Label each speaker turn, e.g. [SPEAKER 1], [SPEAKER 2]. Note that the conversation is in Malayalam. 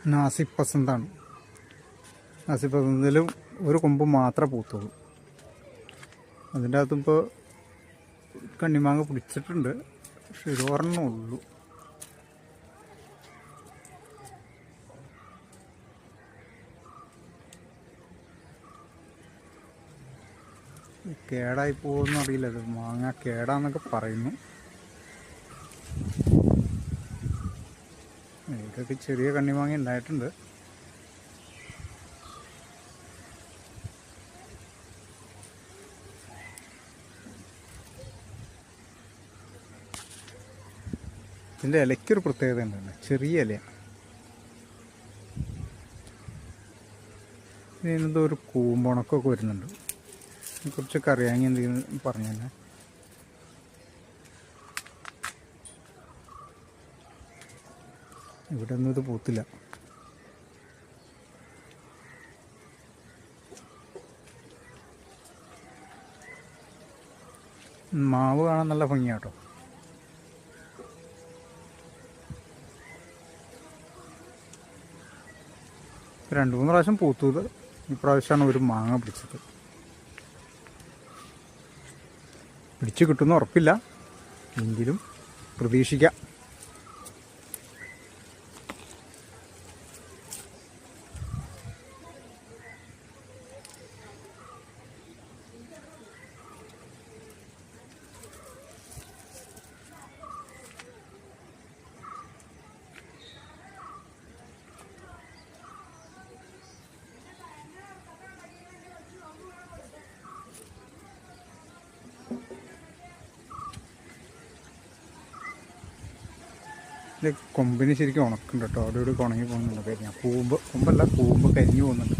[SPEAKER 1] നാസി പസന്താണ്. നാസി പസന്തിലും ഒരു കൊമ്പ് മാത്രമേ പൂത്തുള്ളൂ. അതിൻ്റെ അകത്തിപ്പോൾ കണ്ണിമാങ്ങ പിടിച്ചിട്ടുണ്ട്, പക്ഷെ ഇതൊരെണ്ണേ ഉള്ളൂ. കേടായി പോകുമെന്ന് അറിയില്ല. ഇത് മാങ്ങ കേടാന്നൊക്കെ പറയുന്നു. ഇതൊക്കെ ചെറിയ കണ്ണിമാങ്ങ ഉണ്ടായിട്ടുണ്ട്. ഇതിൻ്റെ ഇലയ്ക്കൊരു പ്രത്യേകത ഉണ്ടല്ലോ, ചെറിയ ഇലയാണ്. ഇതിനെന്തോ ഒരു കൂമ്പുണക്കൊക്കെ വരുന്നുണ്ട്. കുറച്ചൊക്കെ അറിയാമെങ്കിൽ എന്തെങ്കിലും പറഞ്ഞു തന്നെ. ഇവിടെ ഒന്നും ഇത് പൂത്തില്ല. മാവ് കാണാൻ നല്ല ഭംഗിയാട്ടോ. രണ്ട് മൂന്ന് പ്രാവശ്യം പൂത്തത്. ഇപ്രാവശ്യമാണ് ഒരു മാങ്ങ പിടിച്ചത്. പിടിച്ചു കിട്ടുമെന്ന് ഉറപ്പില്ല, എങ്കിലും പ്രതീക്ഷിക്കാം. ഇത് കൊമ്പിന് ശരിക്കും ഉണക്കുന്നുണ്ട് കേട്ടോ. അവിടെ ഇവിടെ ഉണങ്ങി പോകുന്നുണ്ട്. കരിഞ്ഞ കൂമ്പ്, കൊമ്പല്ല കൂമ്പ് കരിഞ്ഞു പോകുന്നുണ്ട്.